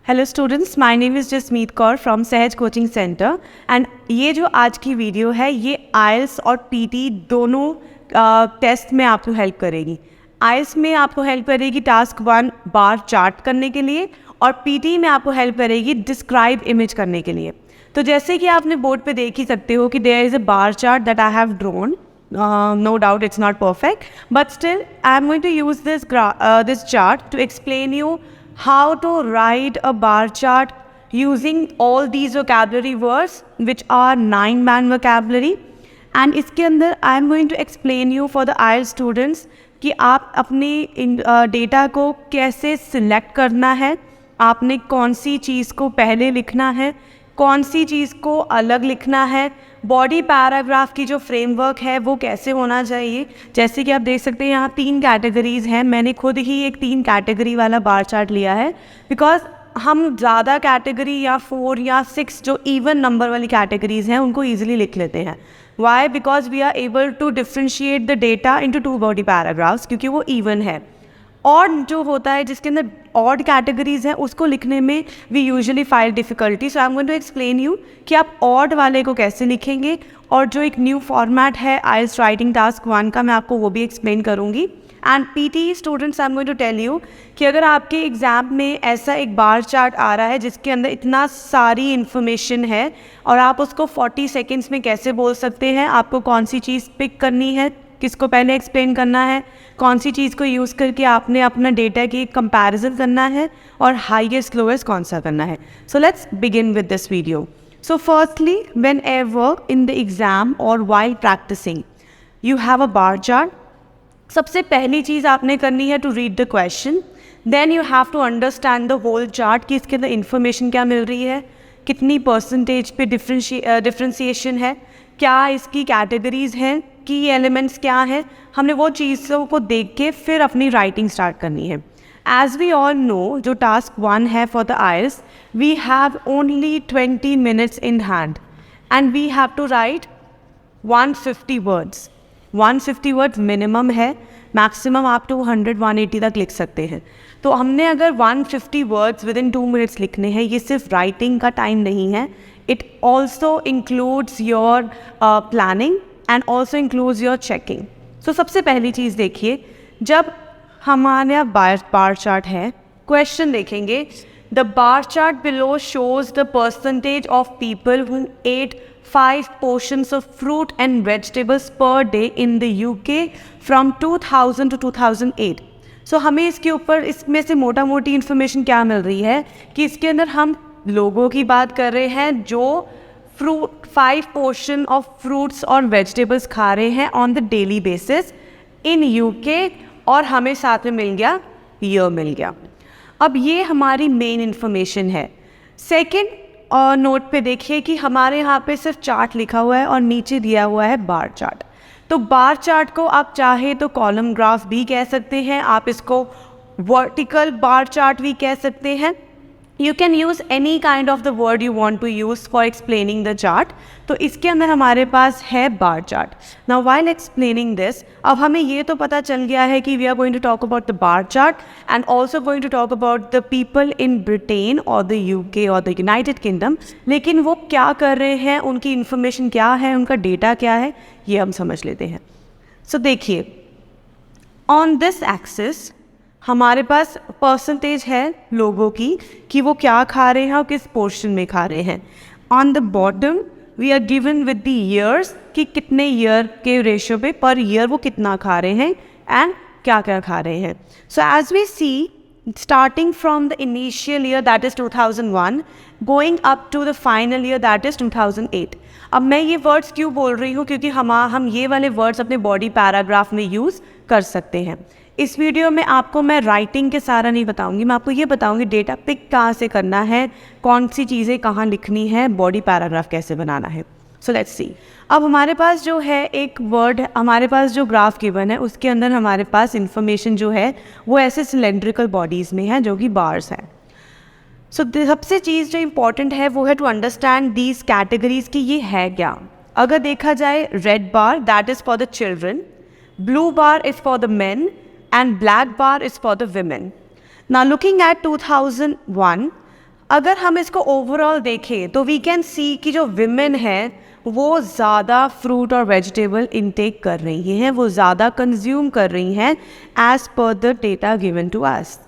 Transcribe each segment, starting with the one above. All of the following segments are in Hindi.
Hello students, my name is Jasmeet Kaur from सहज कोचिंग सेंटर एंड ये जो आज की वीडियो है ये आइल्स और पीटी दोनों टेस्ट में आपको हेल्प करेगी। आइल्स में आपको हेल्प करेगी टास्क 1 बार चार्ट करने के लिए और पीटी में आपको हेल्प करेगी डिस्क्राइब इमेज करने के लिए। तो जैसे कि आपने बोर्ड पे देख ही सकते हो कि there is a bar chart that I have drawn. No doubt it's not perfect, but still I'm going to use this chart to explain you how to write a bar chart using all these vocabulary words which are 9-man vocabulary. And इसके अंदर I'm going to explain you for the IELTS students कि आप अपने डेटा को कैसे सिलेक्ट करना है, आपने कौन सी चीज़ को पहले लिखना है, कौन सी चीज़ को अलग लिखना है, बॉडी पैराग्राफ की जो फ्रेमवर्क है वो कैसे होना चाहिए। जैसे कि आप देख सकते हैं यहाँ 3 कैटेगरीज़ हैं। मैंने खुद ही एक 3 कैटेगरी वाला बार चार्ट लिया है बिकॉज हम ज़्यादा कैटेगरी या 4 या 6 जो इवन नंबर वाली कैटेगरीज़ हैं उनको ईजिली लिख लेते हैं। Why? Because we are able to differentiate the data into 2 body paragraphs क्योंकि वो इवन है। ऑड जो होता है जिसके अंदर ऑड कैटेगरीज हैं उसको लिखने में वी यूजुअली फाइल difficulty. So I am going to explain you कि आप ऑड वाले को कैसे लिखेंगे और जो एक न्यू फॉर्मेट है आइल्स राइटिंग टास्क 1 का मैं आपको वो भी एक्सप्लेन करूँगी। And PT students I am going to tell you कि अगर आपके एग्ज़ाम में ऐसा एक बार चार्ट आ रहा है जिसके अंदर इतना सारी इन्फॉर्मेशन है और आप उसको 40 सेकेंड्स में कैसे बोल सकते हैं, आपको कौन सी चीज़ पिक करनी है, किसको पहले एक्सप्लेन करना है, कौन सी चीज़ को यूज़ करके आपने अपना डेटा की कंपैरिजन करना है और हाईएस्ट लोएस्ट कौन सा करना है। So let's begin with this video. So firstly whenever in the exam or while practising you have a bar chart. सबसे पहली चीज़ आपने करनी है to read the question, then you have to understand the whole chart कि इसके अंदर इन्फॉर्मेशन क्या मिल रही है, कितनी परसेंटेज पे डिफ्रेंशिएशन है, क्या इसकी कैटेगरीज हैं, की एलिमेंट्स क्या हैं। हमने वो चीज़ों को देख के फिर अपनी राइटिंग स्टार्ट करनी है। एज वी ऑल नो जो टास्क 1 है for the IELTS we have only 20 minutes in hand and we have to write 150 words. 150 words minimum है, मैक्सिमम आप 200-180 तक लिख सकते हैं। तो हमने अगर 150 वर्ड्स विद इन 2 मिनट्स लिखने हैं, ये सिर्फ राइटिंग का टाइम नहीं है, it also includes your planning and also includes your checking. So सबसे पहली चीज़ देखिए, जब हमारे यहाँ बार चार्ट है, क्वेश्चन देखेंगे, the bar chart below shows the percentage of people who ate 5 portions of fruit and vegetables per day in the UK from 2000 to 2008. सो हमें इसके ऊपर इसमें से मोटा मोटी इन्फॉर्मेशन क्या मिल रही है कि इसके अंदर हम लोगों की बात कर रहे हैं जो 5 पोर्शन ऑफ फ्रूट्स और वेजिटेबल्स खा रहे हैं on the daily basis in UK, और हमें साथ में मिल गया ईयर मिल गया। अब ये हमारी मेन इन्फॉर्मेशन है। सेकंड और नोट पे देखिए कि हमारे यहाँ पे सिर्फ चार्ट लिखा हुआ है और नीचे दिया हुआ है बार चार्ट। तो बार चार्ट को आप चाहे तो कॉलम ग्राफ भी कह सकते हैं, आप इसको वर्टिकल बार चार्ट भी कह सकते हैं। You can use any kind of the word you want to use for explaining the chart. तो इसके अंदर हमारे पास है bar chart. Now while explaining this, अब हमें ये तो पता चल गया है कि we are going to talk about the bar chart and also going to talk about the people in Britain or the UK or the United Kingdom. लेकिन वो क्या कर रहे हैं, उनकी इन्फॉर्मेशन क्या है, उनका डेटा क्या है, ये हम समझ लेते हैं। So देखिए, on this axis हमारे पास परसेंटेज है लोगों की कि वो क्या खा रहे हैं और किस पोर्शन में खा रहे हैं। On the bottom we are given with the years कि कितने ईयर के रेशियो पे पर ईयर वो कितना खा रहे हैं एंड क्या क्या खा रहे हैं। So as we see starting from the initial year that is 2001 going up to the final year that is 2008। अब मैं ये वर्ड्स क्यों बोल रही हूँ, क्योंकि हम ये वाले वर्ड्स अपने बॉडी पैराग्राफ में यूज़ कर सकते हैं। इस वीडियो में आपको मैं राइटिंग के सारा नहीं बताऊंगी, मैं आपको ये बताऊंगी डेटा पिक कहाँ से करना है, कौन सी चीज़ें कहाँ लिखनी है, बॉडी पैराग्राफ कैसे बनाना है। So let's see. अब हमारे पास जो है एक वर्ड, हमारे पास जो ग्राफ गिवन है उसके अंदर हमारे पास इंफॉर्मेशन जो है वो ऐसे सिलेंड्रिकल बॉडीज़ में है जो कि बार्स हैं। सो सबसे चीज़ जो इम्पॉर्टेंट है वो है टू अंडरस्टैंड दीज कैटेगरीज कि ये है क्या। अगर देखा जाए, red bar that is for the children, blue bar is for the main and black bar is for the women. Now looking at 2001, अगर हम इसको ओवरऑल देखें तो वी कैन सी कि जो विमेन है वो ज़्यादा फ्रूट और वेजिटेबल इनटेक कर रही हैं, वो ज़्यादा कंज्यूम कर रही हैं as per the data given to us.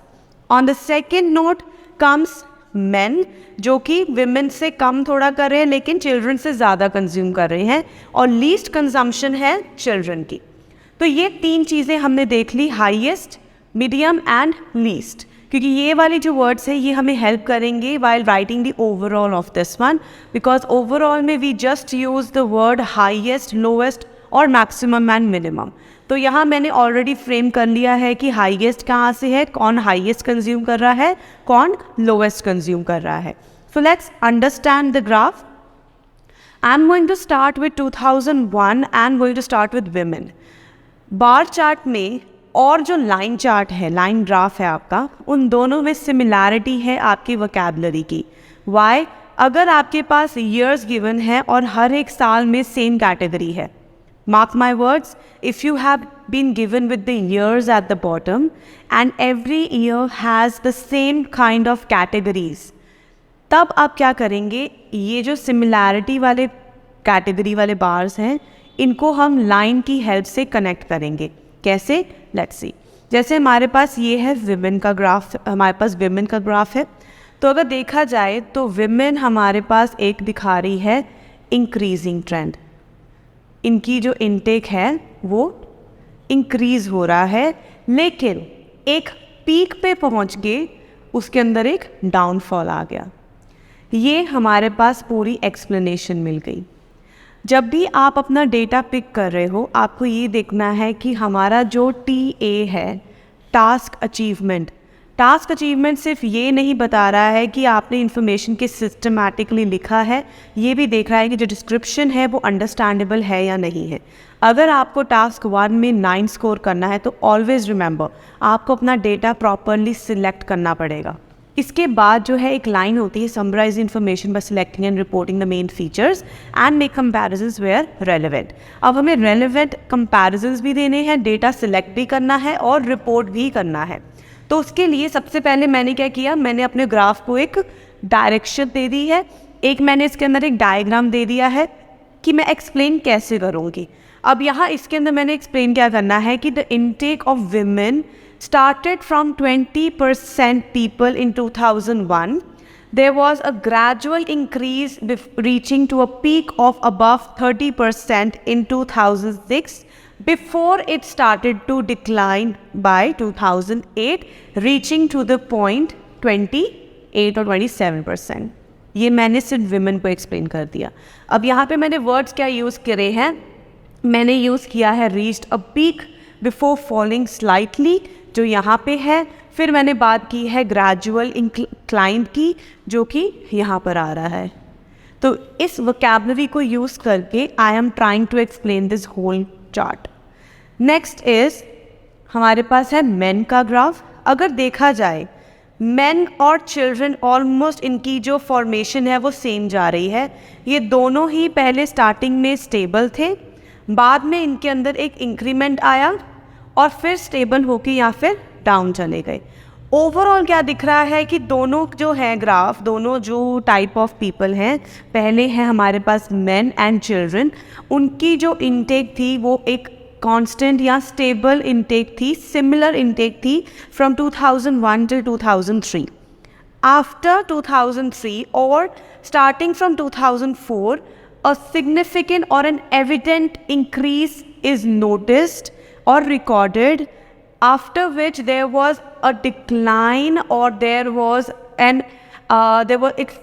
On the second note comes men, जो कि विमेन से कम थोड़ा कर रहे हैं लेकिन चिल्ड्रन से ज़्यादा कंज्यूम कर रहे हैं, और लीस्ट कंजम्पशन है चिल्ड्रन की। तो ये 3 चीज़ें हमने देख ली, हाईएस्ट, मीडियम एंड लीस्ट, क्योंकि ये वाली जो वर्ड्स है ये हमें हेल्प करेंगे while writing the overall of this one, because overall में we just use the word highest, lowest or maximum and minimum. तो यहाँ मैंने ऑलरेडी फ्रेम कर लिया है कि हाईएस्ट कहाँ से है, कौन हाईएस्ट कंज्यूम कर रहा है, कौन लोएस्ट कंज्यूम कर रहा है। So let's understand the graph. I am going to start with 2001 and going to start with women. Bar chart में और जो लाइन चार्ट है, लाइन ग्राफ है आपका, उन दोनों में सिमिलैरिटी है आपकी वोकैबुलरी की। वाई? अगर आपके पास ईयर्स गिवन है और हर एक साल में सेम कैटेगरी है, mark my words, if you have been given with the years at the bottom and every year has the same kind of categories, तब आप क्या करेंगे, ये जो सिमिलैरिटी वाले कैटेगरी वाले बार्स हैं इनको हम लाइन की हेल्प से कनेक्ट करेंगे। कैसे? Let's see. जैसे हमारे पास ये है विमेन का ग्राफ, हमारे पास विमेन का ग्राफ है, तो अगर देखा जाए तो विमेन हमारे पास एक दिखा रही है इंक्रीजिंग ट्रेंड, इनकी जो इनटेक है वो इंक्रीज हो रहा है, लेकिन एक पीक पे पहुंच के उसके अंदर एक डाउनफॉल आ गया। ये हमारे पास पूरी एक्सप्लेनेशन मिल गई। जब भी आप अपना डेटा पिक कर रहे हो, आपको ये देखना है कि हमारा जो TA है, टास्क अचीवमेंट सिर्फ ये नहीं बता रहा है कि आपने इन्फॉर्मेशन के सिस्टमैटिकली लिखा है, ये भी देख रहा है कि जो डिस्क्रिप्शन है वो अंडरस्टैंडेबल है या नहीं है। अगर आपको टास्क 1 में 9 स्कोर करना है तो ऑलवेज रिमेंबर आपको अपना डेटा प्रॉपरली सिलेक्ट करना पड़ेगा। इसके बाद जो है एक लाइन होती है, summarise information by selecting and reporting the main features and make comparisons where relevant. अब हमें रेलेवेंट कंपैरिजंस भी देने हैं, डेटा सिलेक्ट भी करना है और रिपोर्ट भी करना है। तो उसके लिए सबसे पहले मैंने क्या किया, मैंने अपने ग्राफ को एक डायरेक्शन दे दी है, एक मैंने इसके अंदर एक डायग्राम दे दिया है कि मैं एक्सप्लेन कैसे करूँगी। अब यहाँ इसके अंदर मैंने एक्सप्लेन क्या करना है कि the intake of women started from 20% people in 2001. There was a gradual increase reaching to a peak of above 30% in 2006 before it started to decline by 2008, reaching to the point 28 or 27%. ये मैंने सिर्फ विमेन को एक्सप्लेन कर दिया। अब यहाँ पे मैंने वर्ड्स क्या यूज़ करे हैं, मैंने यूज़ किया है reached a peak before falling slightly, जो यहाँ पे है, फिर मैंने बात की है ग्रेजुअल इंक्लाइन की, जो कि यहाँ पर आ रहा है। तो इस वोकैबुलरी को यूज़ करके I am trying to explain this whole chart. Next is हमारे पास है मेन का ग्राफ। अगर देखा जाए मेन और चिल्ड्रन ऑलमोस्ट इनकी जो फॉर्मेशन है वो सेम जा रही है। ये दोनों ही पहले स्टार्टिंग में स्टेबल थे, बाद में इनके अंदर एक इंक्रीमेंट आया और फिर स्टेबल होके या फिर डाउन चले गए। ओवरऑल क्या दिख रहा है कि दोनों जो है ग्राफ, दोनों जो टाइप ऑफ पीपल हैं, पहले हैं हमारे पास मेन एंड चिल्ड्रन, उनकी जो इनटेक थी वो एक कांस्टेंट या स्टेबल इनटेक थी, सिमिलर इनटेक थी फ्रॉम 2001 टिल 2003। आफ्टर 2003 और starting from 2004 a significant or an evident increase is noticed or recorded, after which there was a decline or it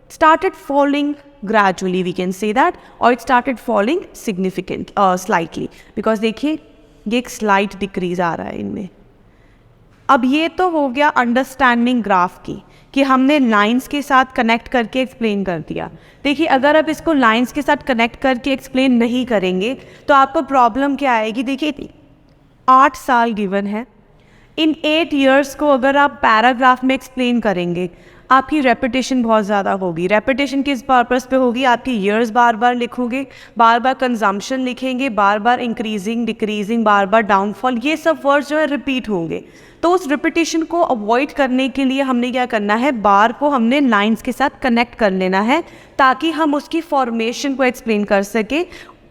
started falling gradually, we can say that, or it started falling slightly, because देखिए ये एक slight decrease आ रहा है इनमें। अब ये तो हो गया अंडरस्टैंडिंग ग्राफ की, कि हमने लाइंस के साथ कनेक्ट करके एक्सप्लेन कर दिया। देखिए अगर आप इसको लाइंस के साथ कनेक्ट करके एक्सप्लेन नहीं करेंगे तो आपको प्रॉब्लम क्या आएगी। देखिए 8 साल गिवन है, इन 8 ईयर्स को अगर आप पैराग्राफ में एक्सप्लेन करेंगे, आपकी रेपिटेशन बहुत ज़्यादा होगी। रेपिटेशन किस पर्पस पे होगी? आपकी ईयर्स बार बार लिखोगे, बार बार कंजम्पशन लिखेंगे, बार बार इंक्रीजिंग डिक्रीजिंग, बार बार डाउनफॉल, ये सब वर्ड्स जो है रिपीट होंगे। तो उस रिपीटिशन को अवॉइड करने के लिए हमने क्या करना है, बार को हमने लाइंस के साथ कनेक्ट कर लेना है ताकि हम उसकी फॉर्मेशन को एक्सप्लेन कर सके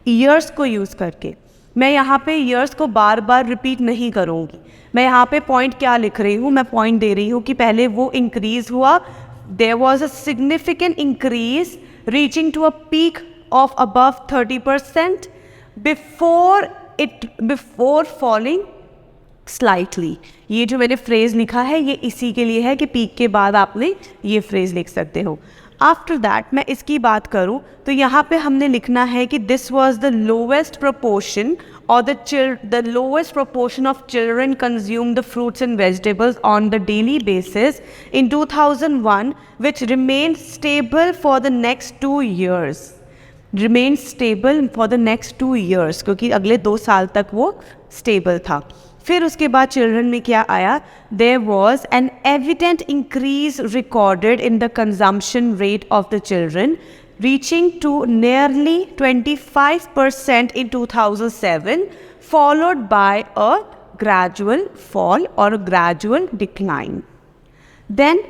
ईयर्स को यूज़ करके। मैं यहाँ पे ईयर्स को बार बार रिपीट नहीं करूँगी। मैं यहाँ पे पॉइंट क्या लिख रही हूँ, मैं पॉइंट दे रही हूँ कि पहले वो इंक्रीज हुआ, there was a significant increase reaching to a peak of above 30% before falling slightly. ये जो मैंने फ्रेज लिखा है ये इसी के लिए है कि पीक के बाद आपने ये फ्रेज लिख सकते हो। आफ्टर दैट मैं इसकी बात करूँ तो यहाँ पे हमने लिखना है कि this was the lowest proportion or the lowest proportion of children consume the fruits and vegetables on the daily basis in 2001, which remained stable for the next 2 years. Remained stable for the next 2 years, क्योंकि अगले 2 साल तक वो stable था। फिर उसके बाद चिल्ड्रन में क्या आया? There was an evident increase recorded in the consumption rate of the children, reaching to nearly 25% in 2007, followed by a gradual fall or a gradual decline. Then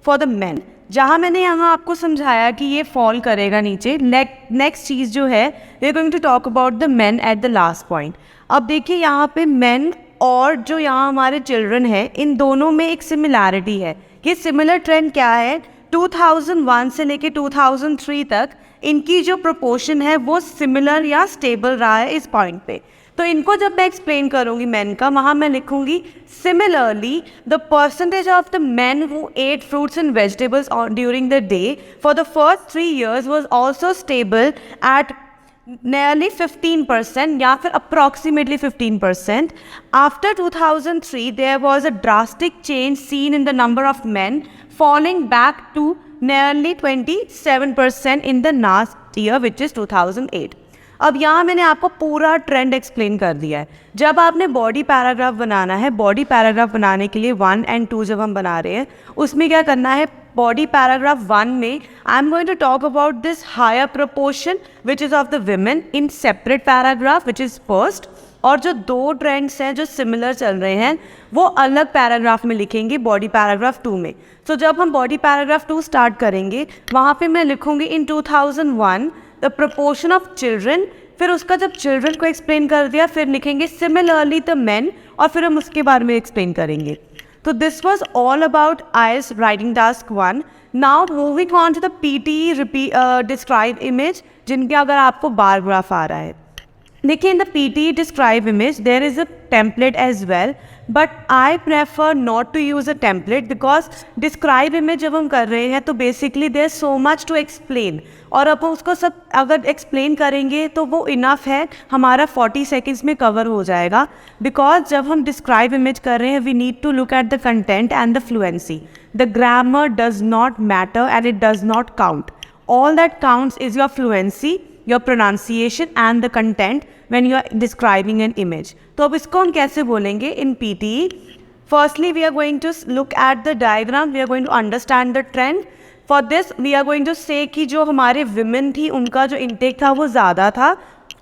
for the men, जहाँ मैंने यहाँ आपको समझाया कि ये फॉल करेगा नीचे, नेक्स्ट चीज़ जो है we are going to talk about the men at the last point. अब देखिए यहाँ पे मेन और जो यहाँ हमारे चिल्ड्रन है, इन दोनों में एक सिमिलैरिटी है। ये सिमिलर ट्रेंड क्या है? 2001 से लेके 2003 तक इनकी जो प्रोपोर्शन है वो सिमिलर या स्टेबल रहा है इस पॉइंट पे। तो इनको जब मैं एक्सप्लेन करूँगी मैन का, वहाँ मैं लिखूँगी similarly the percentage of the man who ate fruits and vegetables during the day for the first 3 years was also stable at nearly 15% या फिर approximately 15%. After 2003, there was a drastic change seen in the number of men, falling back to nearly 27% in the last year, which is 2008. अब यहाँ मैंने आपको पूरा ट्रेंड एक्सप्लेन कर दिया है। जब आपने बॉडी पैराग्राफ बनाना है, बॉडी पैराग्राफ बनाने के लिए 1 and 2 जब हम बना रहे हैं, उसमें क्या करना है? बॉडी पैराग्राफ 1 में I am going to talk about this higher proportion which is of the women in separate paragraph which is first, और जो 2 ट्रेंड्स हैं जो सिमिलर चल रहे हैं वो अलग पैराग्राफ में लिखेंगे बॉडी पैराग्राफ 2 में। तो जब हम बॉडी पैराग्राफ 2 स्टार्ट करेंगे वहाँ पे मैं लिखूँगी इन 2001 द प्रोपोर्शन ऑफ चिल्ड्रन, फिर उसका जब चिल्ड्रन को एक्सप्लेन कर दिया फिर लिखेंगे सिमिलरली द मेन, और फिर हम उसके बारे में एक्सप्लेन करेंगे। तो this was all about IELTS writing task 1। Now moving on to the PTE describe image, जिनके अगर आपको बार ग्राफ आ रहा है। देखिए in the PTE describe image there is a template as well, but I prefer not to use a template because describe image जब हम कर रहे हैं तो basically there so much to explain, और अब उसको सब अगर एक्सप्लेन करेंगे तो वो इनफ है, हमारा 40 सेकेंड्स में कवर हो जाएगा। बिकॉज जब हम डिस्क्राइब इमेज कर रहे हैं we need to look at the content and the fluency. The grammar does not matter and it does not count. All that counts is your fluency, your pronunciation and the content when you are describing an image. तो अब इसको हम कैसे बोलेंगे in PTE? Firstly, we are going to look at the diagram. We are going to understand the trend. For this, we are going to say कि जो हमारे women थी उनका जो intake था वो ज़्यादा था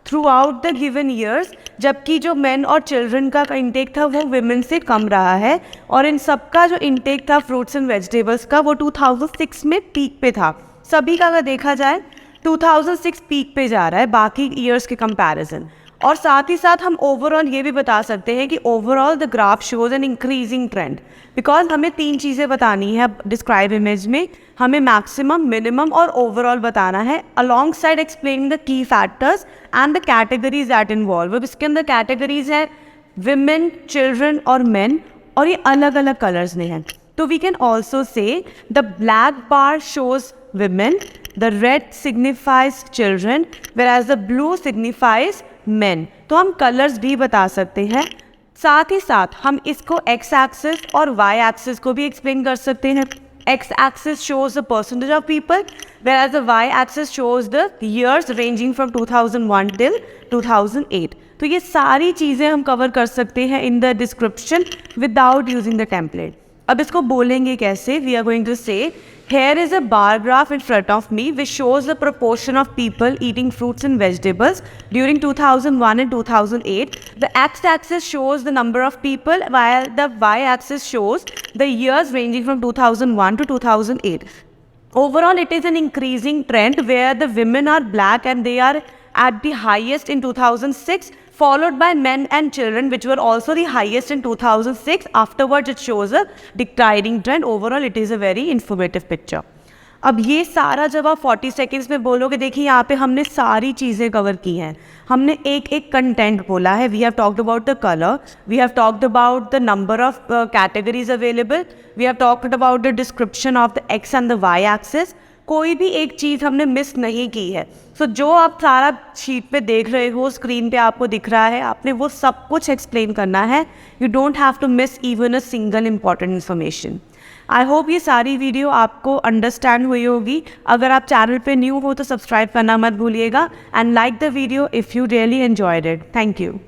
throughout the given years, जबकि जो men और children का intake था वो women से कम रहा है, और इन सबका जो intake था fruits and vegetables का वो 2006 में peak पे था। सभी का अगर देखा जाए 2006 पीक पे जा रहा है बाकी ईयर्स के कंपैरिजन। और साथ ही साथ हम ओवरऑल ये भी बता सकते हैं कि overall the graph shows an increasing trend, because हमें 3 चीज़ें बतानी है डिस्क्राइब इमेज में। हमें मैक्सिमम, मिनिमम और ओवरऑल बताना है, along side explaining the key factors and the categories that involve. इसके अंदर कैटेगरीज हैं विमेन, चिल्ड्रन और मैन, और ये अलग अलग कलर्स में हैं। तो we can also say the black bar shows women, the red signifies children, whereas the blue signifies men. तो हम कलर्स भी बता सकते हैं। साथ ही साथ हम इसको x एक्सिस और y एक्सिस को भी एक्सप्लेन कर सकते हैं। x axis shows the percentage of people, whereas the y axis shows the years ranging from 2001 till 2008. तो ये सारी चीज़ें हम कवर कर सकते हैं in the description without using the template. अब इसको बोलेंगे कैसे? वी आर गोइंग टू से here is a bar graph in front of me which shows the proportion of people eating fruits and vegetables during 2001 and 2008. The x-axis shows the number of people while the y-axis shows the years ranging from 2001 to 2008. Overall, it is an increasing trend where the women are black and they are at the highest in 2006, followed by men and children, which were also the highest in 2006. Afterwards, it shows a declining trend. Overall, it is a very informative picture. अब ये सारा जब आप 40 सेकेंड्स में बोलोगे, देखिए यहाँ पे हमने सारी चीज़ें कवर की हैं। हमने एक एक कंटेंट बोला है। We have talked about the colour, we have talked about the number of categories available, we have talked about the description of the X and the Y axis. कोई भी एक चीज़ हमने मिस नहीं की है। सो जो आप सारा शीट पे देख रहे हो, स्क्रीन पे आपको दिख रहा है, आपने वो सब कुछ एक्सप्लेन करना है। You don't have to miss even a single important information. I hope ये सारी वीडियो आपको अंडरस्टैंड हुई होगी। अगर आप चैनल पे न्यू हो तो सब्सक्राइब करना मत भूलिएगा and like the video if you really enjoyed it. Thank you.